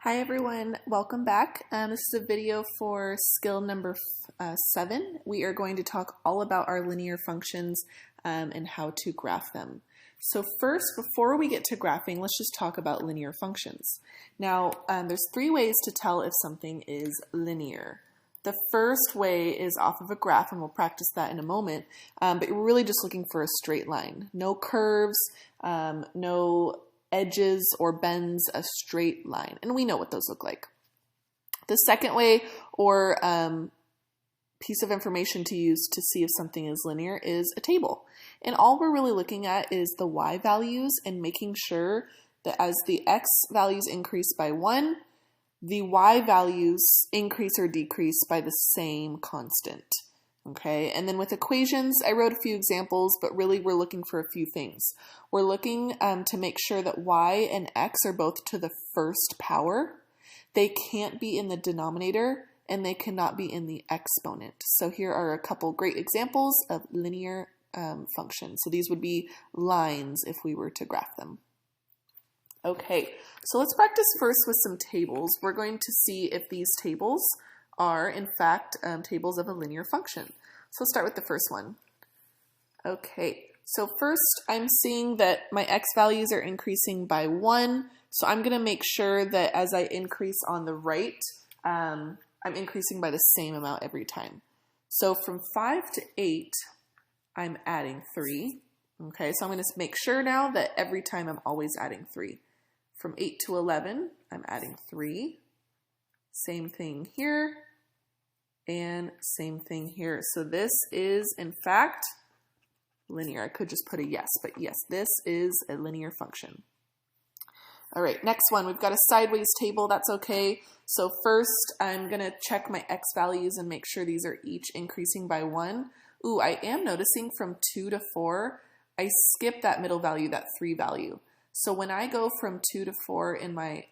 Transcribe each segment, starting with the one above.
Hi everyone, welcome back. This is a video for skill number 7. We are going to talk all about our linear functions and how to graph them. So first, before we get to graphing, let's just talk about linear functions. Now, there's 3 ways to tell if something is linear. The first way is off of a graph, and we'll practice that in a moment, but you're really just looking for a straight line. No curves, no edges or bends, a straight line. And we know what those look like. The second way or piece of information to use to see if something is linear is a table. And all we're really looking at is the y values and making sure that as the x values increase by 1, the y values increase or decrease by the same constant. Okay, and then with equations, I wrote a few examples, but really we're looking for a few things. We're looking to make sure that y and x are both to the first power. They can't be in the denominator, and they cannot be in the exponent. So here are a couple great examples of linear functions. So these would be lines if we were to graph them. Okay, so let's practice first with some tables. We're going to see if these tables are, in fact, tables of a linear function. So let's start with the first one. Okay, so first I'm seeing that my x values are increasing by 1, so I'm going to make sure that as I increase on the right, I'm increasing by the same amount every time. So from 5 to 8, I'm adding 3. Okay, so I'm going to make sure now that every time I'm always adding 3. From 8 to 11, I'm adding 3. Same thing here, and same thing here. So this is, in fact, linear. I could just put a yes, but yes, this is a linear function. All right, next one, we've got a sideways table. That's okay. So first, I'm going to check my x values and make sure these are each increasing by 1. Ooh, I am noticing from 2 to 4, I skipped that middle value, that 3 value. So when I go from 2 to 4 in my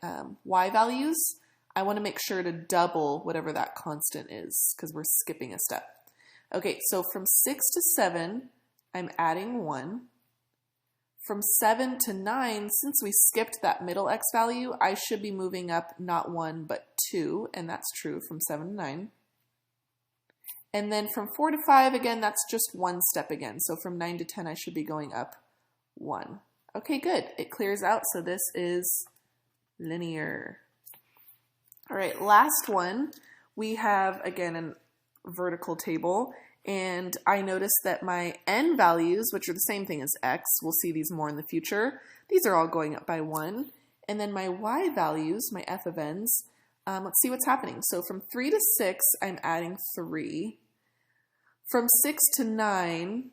y values, I want to make sure to double whatever that constant is because we're skipping a step. Okay, so from 6 to 7, I'm adding 1. From 7 to 9, since we skipped that middle x value, I should be moving up not 1 but 2, and that's true from 7 to 9. And then from 4 to 5, again, that's just one step again. So from 9 to 10, I should be going up 1. Okay, good. It clears out, so this is linear. All right, last one, we have, again, a vertical table, and I noticed that my n values, which are the same thing as x, we'll see these more in the future, these are all going up by 1, and then my y values, my f of n's, let's see what's happening. So from 3 to 6, I'm adding 3. From 6 to 9,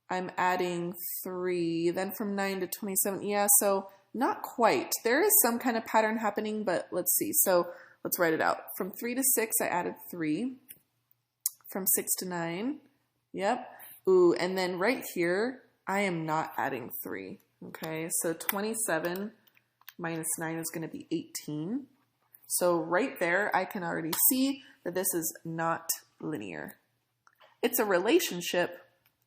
I'm adding 3, then from 9 to 27, yeah, so not quite. There is some kind of pattern happening, but let's see. So let's write it out. From 3 to 6, I added 3. From 6 to 9, yep. Ooh, and then right here, I am not adding 3. Okay, so 27 minus 9 is going to be 18. So right there, I can already see that this is not linear. It's a relationship,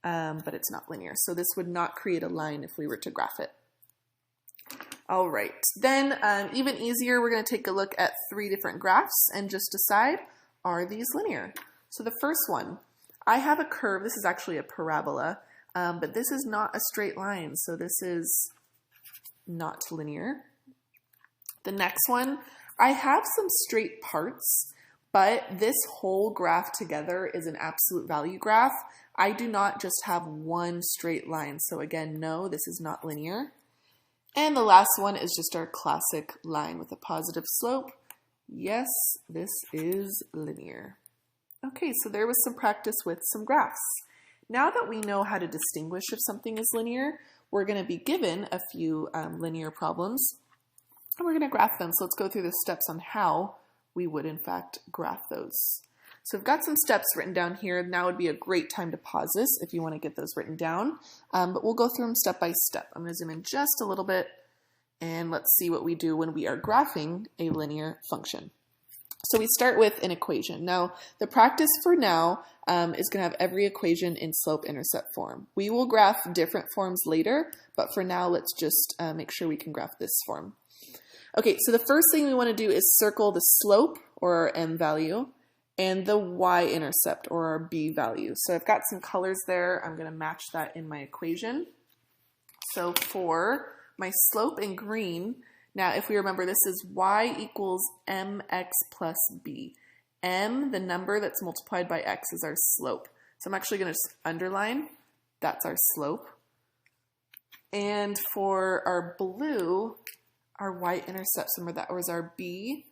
but it's not linear. So this would not create a line if we were to graph it. All right, then even easier, we're going to take a look at 3 different graphs and just decide, are these linear? So the first one, I have a curve. This is actually a parabola, but this is not a straight line, so this is not linear. The next one, I have some straight parts, but this whole graph together is an absolute value graph. I do not just have one straight line, so again, no, this is not linear. And the last one is just our classic line with a positive slope. Yes, this is linear. Okay, so there was some practice with some graphs. Now that we know how to distinguish if something is linear, we're going to be given a few linear problems, and we're going to graph them. So let's go through the steps on how we would, in fact, graph those. So we've got some steps written down here. Now would be a great time to pause this if you want to get those written down. But we'll go through them step by step. I'm going to zoom in just a little bit, and let's see what we do when we are graphing a linear function. So we start with an equation. Now, the practice for now is going to have every equation in slope-intercept form. We will graph different forms later, but for now, let's just make sure we can graph this form. Okay, so the first thing we want to do is circle the slope, or our m value, and the y-intercept, or our b value. So I've got some colors there. I'm going to match that in my equation. So for my slope in green, now if we remember, this is y equals mx plus b. M, the number that's multiplied by x, is our slope. So I'm actually going to just underline, that's our slope. And for our blue, our y-intercept, remember that was our b,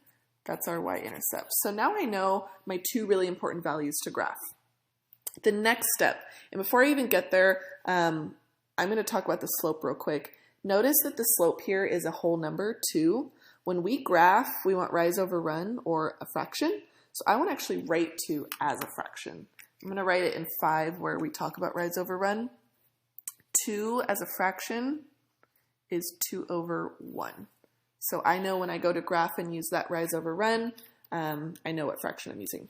that's our y-intercept. So now I know my two really important values to graph. The next step, and before I even get there, I'm going to talk about the slope real quick. Notice that the slope here is a whole number, 2. When we graph, we want rise over run, or a fraction. So I want to actually write 2 as a fraction. I'm going to write it in 5 where we talk about rise over run. 2 as a fraction is 2 over 1. So I know when I go to graph and use that rise over run, I know what fraction I'm using.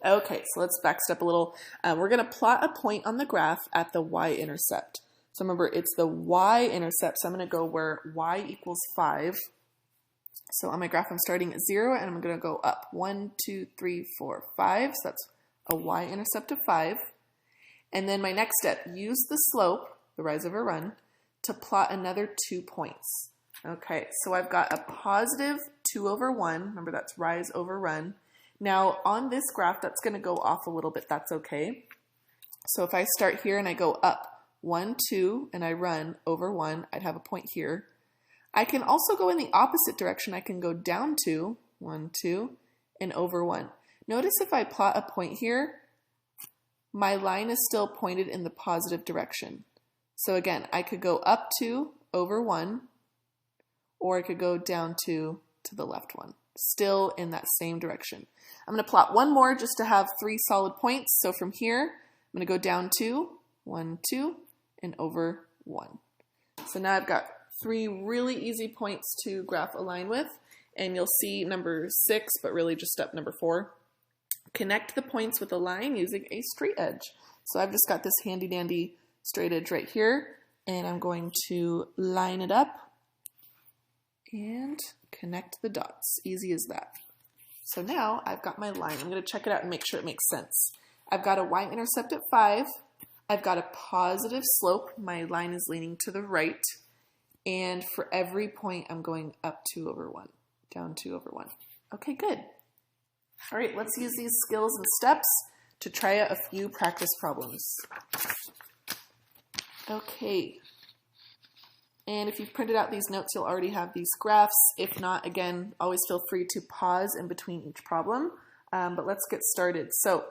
Okay, so let's backstep a little. We're going to plot a point on the graph at the y-intercept. So remember, it's the y-intercept, so I'm going to go where y equals 5. So on my graph, I'm starting at 0, and I'm going to go up 1, 2, 3, 4, 5. So that's a y-intercept of 5. And then my next step, use the slope, the rise over run, to plot another 2 points. Okay, so I've got a positive 2 over 1. Remember, that's rise over run. Now, on this graph, that's going to go off a little bit. That's okay. So if I start here and I go up 1, 2, and I run over 1, I'd have a point here. I can also go in the opposite direction. I can go down 2, 1, 2, and over 1. Notice if I plot a point here, my line is still pointed in the positive direction. So again, I could go up 2 over 1, or I could go down 2 to the left 1, still in that same direction. I'm going to plot one more just to have 3 solid points. So from here, I'm going to go down 2, 1, 2, and over 1. So now I've got 3 really easy points to graph a line with, and you'll see number 6, but really just step number 4. Connect the points with a line using a straight edge. So I've just got this handy dandy straight edge right here, and I'm going to line it up and connect the dots. Easy as that. So now I've got my line. I'm going to check it out and make sure it makes sense. I've got a y-intercept at 5. I've got a positive slope. My line is leaning to the right. And for every point, I'm going up 2 over 1, down 2 over 1. Okay, good. All right, let's use these skills and steps to try out a few practice problems. Okay. And if you've printed out these notes, you'll already have these graphs. If not, again, always feel free to pause in between each problem. But let's get started. So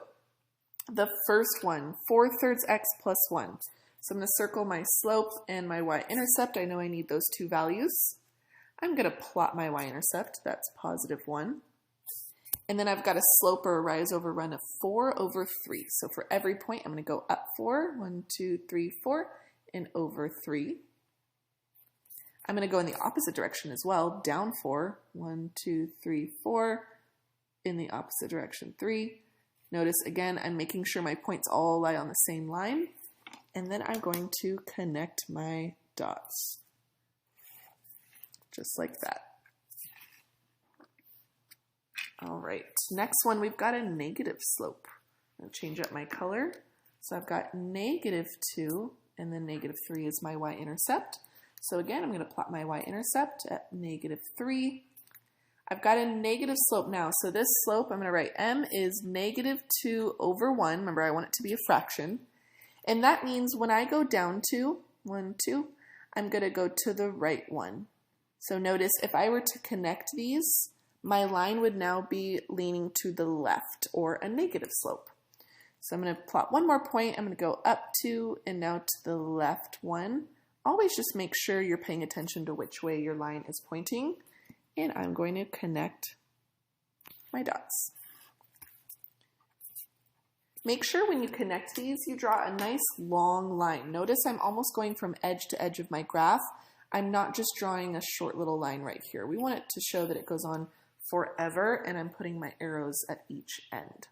the first one, 4/3 x plus 1. So I'm going to circle my slope and my y-intercept. I know I need those 2 values. I'm going to plot my y-intercept. That's positive 1. And then I've got a slope, or a rise over run, of 4 over 3. So for every point, I'm going to go up 4, 1, 2, 3, 4, and over 3. I'm going to go in the opposite direction as well, down 4, 1, 2, 3, 4, in the opposite direction, 3. Notice again, I'm making sure my points all lie on the same line. And then I'm going to connect my dots, just like that. All right, next one, we've got a negative slope. I'll change up my color. So I've got -2, and then -3 is my y-intercept. So again, I'm going to plot my y-intercept at -3. I've got a negative slope now. So this slope, I'm going to write m is -2 over 1. Remember, I want it to be a fraction. And that means when I go down 2, 1, 2, I'm going to go to the right 1. So notice if I were to connect these, my line would now be leaning to the left, or a negative slope. So I'm going to plot one more point. I'm going to go up 2 and now to the left 1. Always just make sure you're paying attention to which way your line is pointing. And I'm going to connect my dots. Make sure when you connect these, you draw a nice long line. Notice I'm almost going from edge to edge of my graph. I'm not just drawing a short little line right here. We want it to show that it goes on forever, and I'm putting my arrows at each end.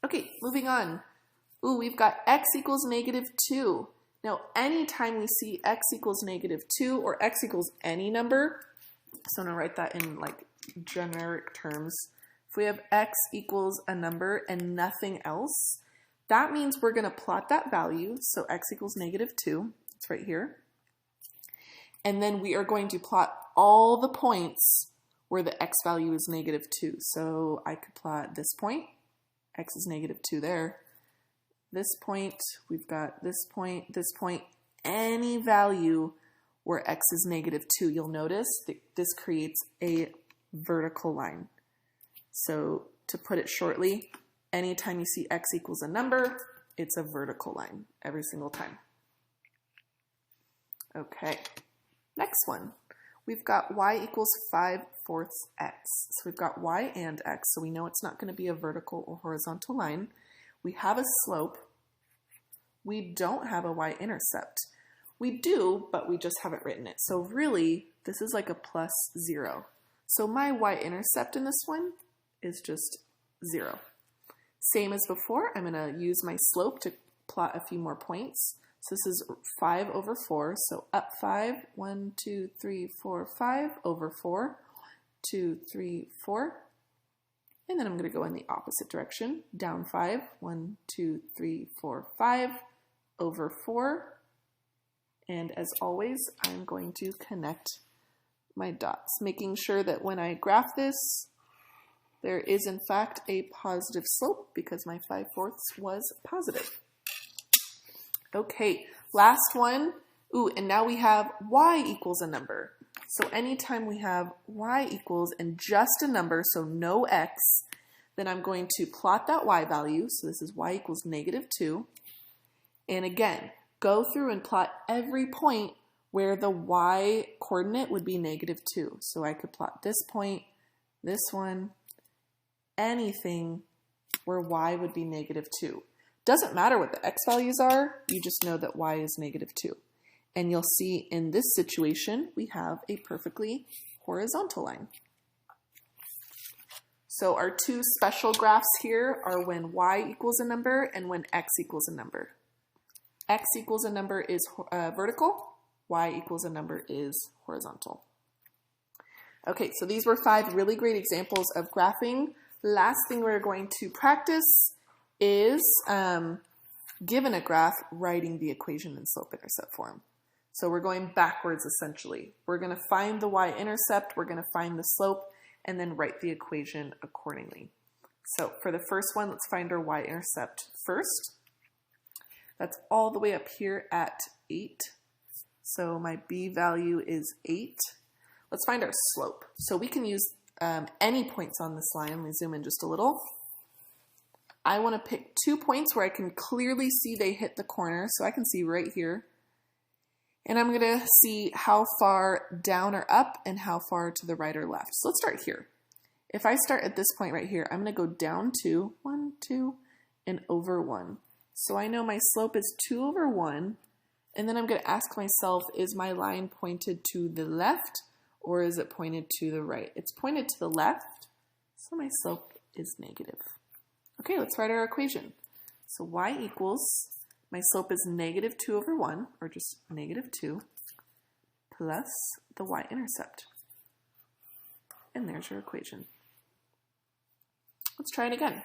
Okay, moving on. Ooh, we've got x equals -2. Now, anytime we see x equals -2 or x equals any number, So I'm going to write that in like generic terms. If we have x equals a number and nothing else, that means we're going to plot that value. So x equals -2. It's right here. And then we are going to plot all the points where the x value is -2. So I could plot this point. X is -2 there. This point, we've got this point, any value where x is -2. You'll notice that this creates a vertical line. So to put it shortly, anytime you see x equals a number, it's a vertical line every single time. Okay, next one. We've got y equals 5/4 x. So we've got y and x, so we know it's not going to be a vertical or horizontal line. We have a slope. We don't have a y-intercept. We do, but we just haven't written it. So really, this is like a +0. So my y-intercept in this one is just 0. Same as before, I'm going to use my slope to plot a few more points. So this is 5/4, so up 5, 1, 2, 3, 4, 5/4, 2, 3, 4. And then I'm going to go in the opposite direction, down 5, 1, 2, 3, 4, 5/4. And as always, I'm going to connect my dots, making sure that when I graph this, there is in fact a positive slope because my 5/4 was positive. Okay, last one. Ooh, and now we have y equals a number. So anytime we have y equals and just a number, so no x, then I'm going to plot that y value. So this is y equals -2. And again, go through and plot every point where the y coordinate would be -2. So I could plot this point, this one, anything where y would be -2. Doesn't matter what the x values are, you just know that y is -2. And you'll see in this situation, we have a perfectly horizontal line. So our two special graphs here are when y equals a number and when x equals a number. X equals a number is vertical, y equals a number is horizontal. Okay, so these were 5 really great examples of graphing. Last thing we're going to practice is, given a graph, writing the equation in slope-intercept form. So we're going backwards essentially. We're going to find the y-intercept, we're going to find the slope, and then write the equation accordingly. So for the first one, let's find our y-intercept first. That's all the way up here at 8. So my b value is 8. Let's find our slope. So we can use any points on this line. Let me zoom in just a little. I want to pick 2 points where I can clearly see they hit the corner. So I can see right here. And I'm going to see how far down or up and how far to the right or left. So let's start here. If I start at this point right here, I'm going to go down 2, 1, 2, and over 1. So I know my slope is 2/1. And then I'm going to ask myself, is my line pointed to the left or is it pointed to the right? It's pointed to the left, so my slope is negative. Okay, let's write our equation. So y equals, my slope is -2/1, or just -2, plus the y-intercept. And there's your equation. Let's try it again.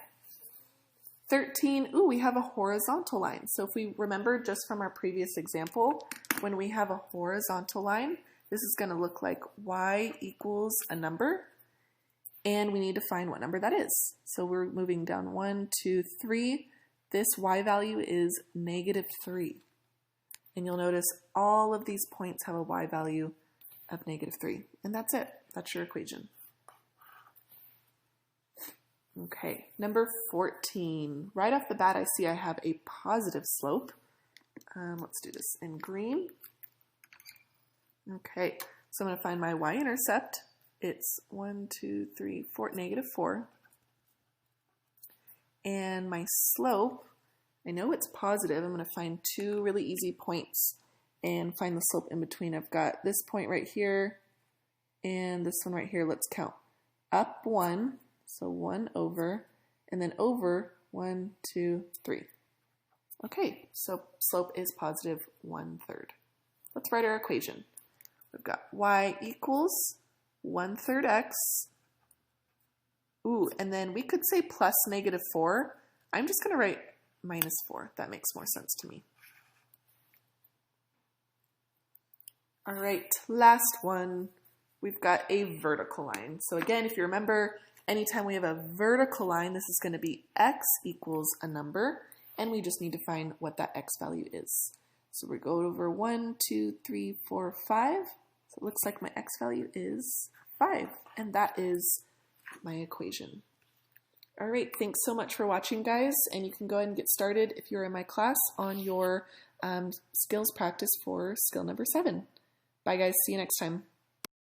13, ooh, we have a horizontal line. So if we remember just from our previous example, when we have a horizontal line, this is going to look like y equals a number, and we need to find what number that is. So we're moving down 1, 2, 3. This y value is -3. And you'll notice all of these points have a y value of -3. And that's it. That's your equation. Okay, number 14. Right off the bat, I see I have a positive slope. Let's do this in green. Okay, so I'm going to find my y-intercept. It's 1, 2, 3, 4, -4. And my slope, I know it's positive. I'm going to find 2 really easy points and find the slope in between. I've got this point right here and this one right here. Let's count. Up 1, so 1 over, and then over 1, 2, 3. Okay, so slope is positive 1/3. Let's write our equation. We've got y equals, 1/3 x. Ooh, and then we could say plus -4. I'm just going to write -4. That makes more sense to me. All right, last one. We've got a vertical line. So again, if you remember, anytime we have a vertical line, this is going to be x equals a number, and we just need to find what that x value is. So we go over 1, 2, 3, 4, 5. So it looks like my x value is 5, and that is my equation. All right, thanks so much for watching, guys, and you can go ahead and get started if you're in my class on your skills practice for skill number 7. Bye, guys. See you next time.